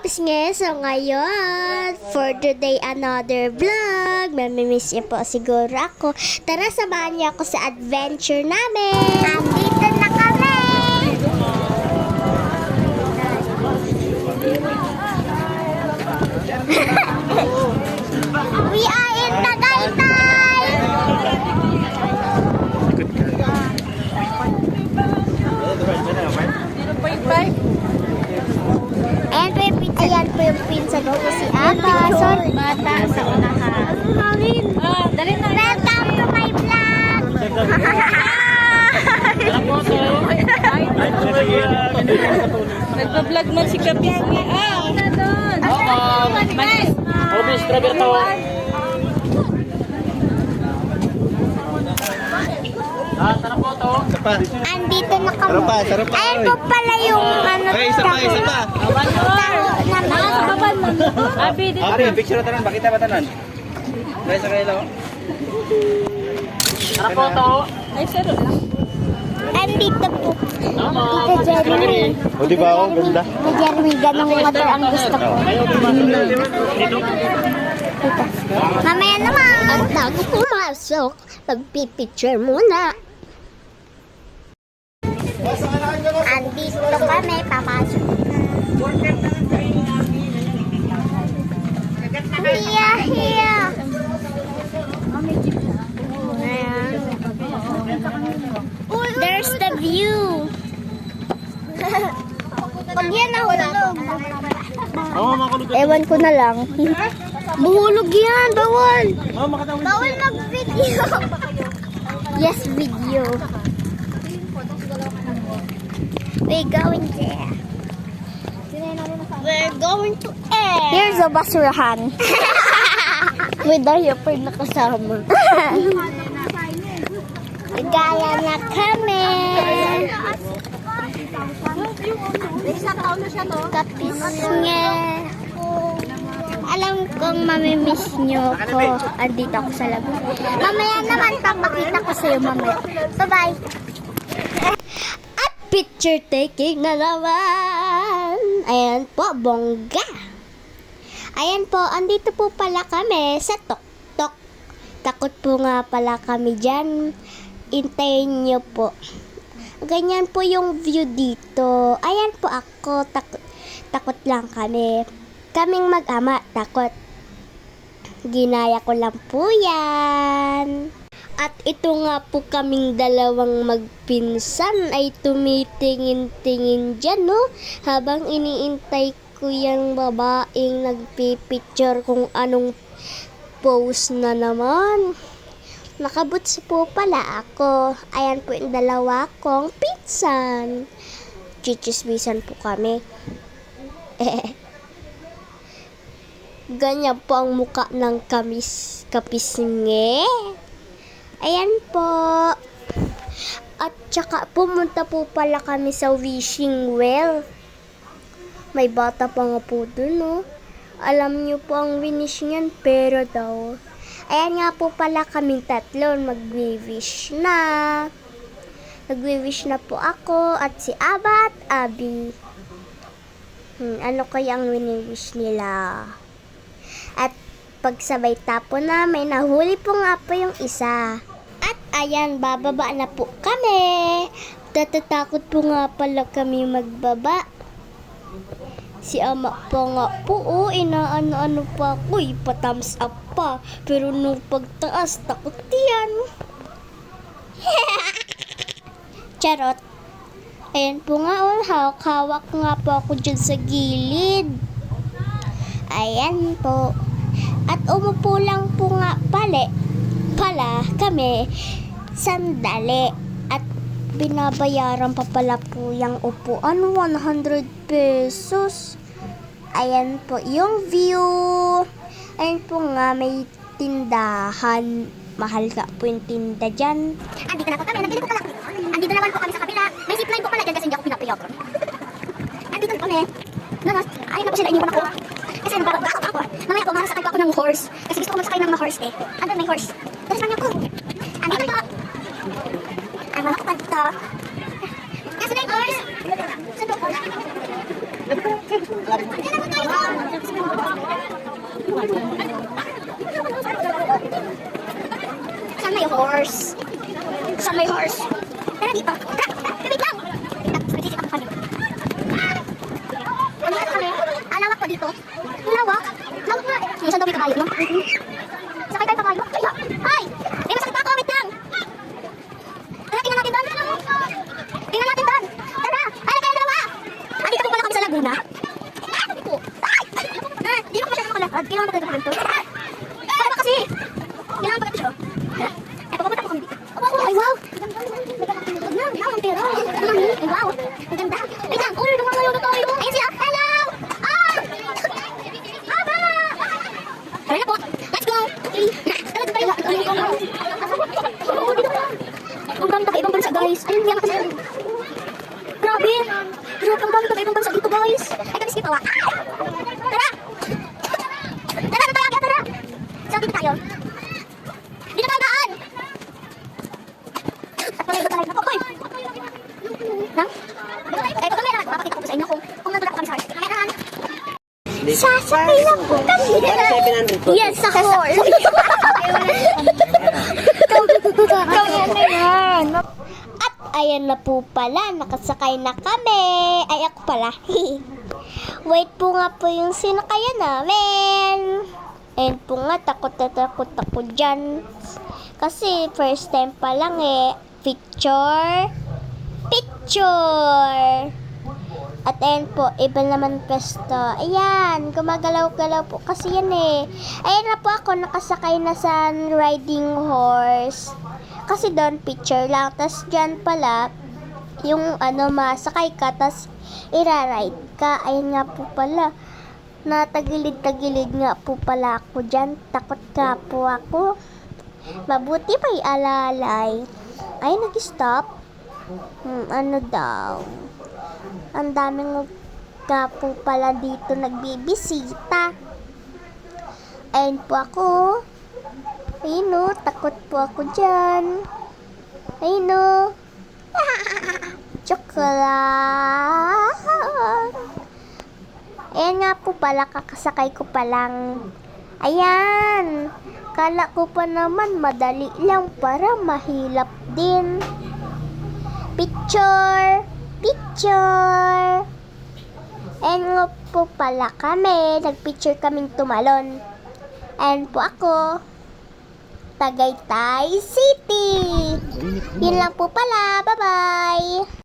kapisnge, so ngayon, for today another vlog. Mamimiss niyo po siguro ako. Tara, samahan niyo ako sa adventure namin. Andito na kami! We are in Tagaytay! Ayan po yung pinsan ko si Aba. Sorry. Bata sa unahan. Dali na. Welcome to my vlog! Nagpa-vlog man si Kapisngi. Obis, Roberto. Tara po to. Andito na kami. Sarap pa. Ayan po pala yung ano. Ay, isa pa. Abi, dito. Ari, picture na tanan. Bakita ba tanan? Dahil sa kayo. Tara po to. Ay, saro lang. Andito po. Tita Jeremy. O, di ba ako? Ganda. Tita Jeremy, ganong motor ang gusto ko. Mamaya naman. At bago pumasok, magpipicture muna. Andito kami, papasok. Hiya. There's the view. Pag yan nahulog. Ewan ko na lang. Buhulog yan, bawal. Bawal mag-video. Yes, video. We're going there. We're going to air. Here's a basurahan. With diaper na kasama. Gala na kami. Kapisnge. Alam kong mamimiss nyo ko. Andito ako sa labo. Mamaya naman, papakita ko sa'yo mamaya. Bye-bye. At picture taking na naman. Ayan po, bongga. Ayan po, andito po pala kami sa Tok-Tok. Takot po nga pala kami dyan. Intayin nyo po. Ganyan po yung view dito. Ayan po ako. Takot lang kami. Kaming mag-ama, takot. Ginaya ko lang po yan. At ito nga po kaming dalawang magpinsan ay tumitingin-tingin dyan, no? Habang iniintay ko yung babaeng nagpipicture kung anong pose na naman. Nakabuts po pala ako. Ayan po yung dalawa kong pinsan. Chichisbisan po kami. Ganyan po ang muka ng kapisnge. Ayan po. At saka pumunta po pala kami sa wishing well. May bata pa nga po dun, no? Alam niyo po ang winish niyan, pero daw. Ayan nga po pala kaming tatlo, magwi-wish na. Nagwi-wish na po ako at si Aba at Abi. Ano kaya ang wini-wish nila? At pagsabay tapo namin, nahuli po nga po yung isa. At ayan, bababa na po kami. Tatatakot po nga pala kami magbaba. Si ama pa nga po, inaano-ano pa ako, pa-thumbs up pa. Pero nung pagtaas, takot yan. Charot. Ayan po nga, hawak nga po ako dyan sa gilid. Ayan po. At umupo lang po nga pala kami sandali. At binabayaran pa pala po yung upuan, 100 pesos. Ayan po yung view. Ayan po nga, may tindahan. Mahal ka po yung tinda dyan. Andito na po kami, andito naman po kami sa kabila. May zipline po pala dyan kasi hindi ako pinapayagan. Andito na kami. Ayun na po sila, iniwan ako. Kasi nagbabago ako. Mamaya po, marasakay po ako ng horse. Kasi gusto ko magsakay ng horse eh. Andun may horse. Dalas lang ako. Andito po. Ang malakot dito. Kasi na yung horse. Saan po? Saan may horse? Saan may horse? Tara dito. Wait lang. Wait lang. Kami. Ano ka kami? Lawak pa dito. Lawak? Lawak nga. Minsan daw may kabayo, no? Sakay tayo kabayo. Ay! May masakit ako. Wait lang. Tara, tingnan natin doon. Tingnan natin doon. Tara. Ay, kaya dalawa. Dito po pala kami sa Laguna. Ay! Di ba masyadong makalakad? Kailangan ba tayo pa dito? Kaya ba kasi? Kailangan ba dito? Ay, papapunta po kami dito. Ay, wow! Ang pera. Ay, wow! Ang ganda. Wait lang. Uy, dumamayo na tayo. Ayun siya. Hello! Ah! Aba! Tara na po. Let's go! Tara na tayo. Ang ganda ka ibang bansa, guys. Ayun, yan kasi. Grabe. Grabe, ang dami ka ibang bansa dito, guys. Ay, kami skip awa. Tara! Tara, tara, tara. So, dito tayo. Dito tayo daan. Nang? Ito kami naman, papakita ko sa inyo kung nandun ako kami sa heart. Kaya sasakay lang po kami. Yes, sa horse. At ayan na po pala, nakasakay na kami. Ay, ako pala. Wait po nga po yung sinakayan namin. Ayun po nga, takot na takot ako dyan. Kasi first time pa lang eh. Picture. At ayun po, iba naman pesto. Ayan, gumagalaw-galaw po kasi yan eh. Ayan na po ako, nakasakay na sa riding horse. Kasi doon, picture lang. Tapos dyan pala, yung masakay ka, tapos ira-ride ka. Ayan nga po pala. Natagilid-tagilid nga po pala ako dyan. Takot nga po ako. Mabuti pa'y alalay. Ay, nag-stop. Ano daw? Ang daming nga po pala dito nagbibisita. Ayun po ako. Ayun o, takot po ako dyan. Ayun o. Chocolate. Ayan nga po pala, kakasakay ko pa lang. Ayan. Kala ko pa naman madali lang para mahilap din. Picture. Ayan nga po pala kami. Nagpicture kaming tumalon. Ayan po ako. Tagaytay City. Yun lang po pala. Bye-bye.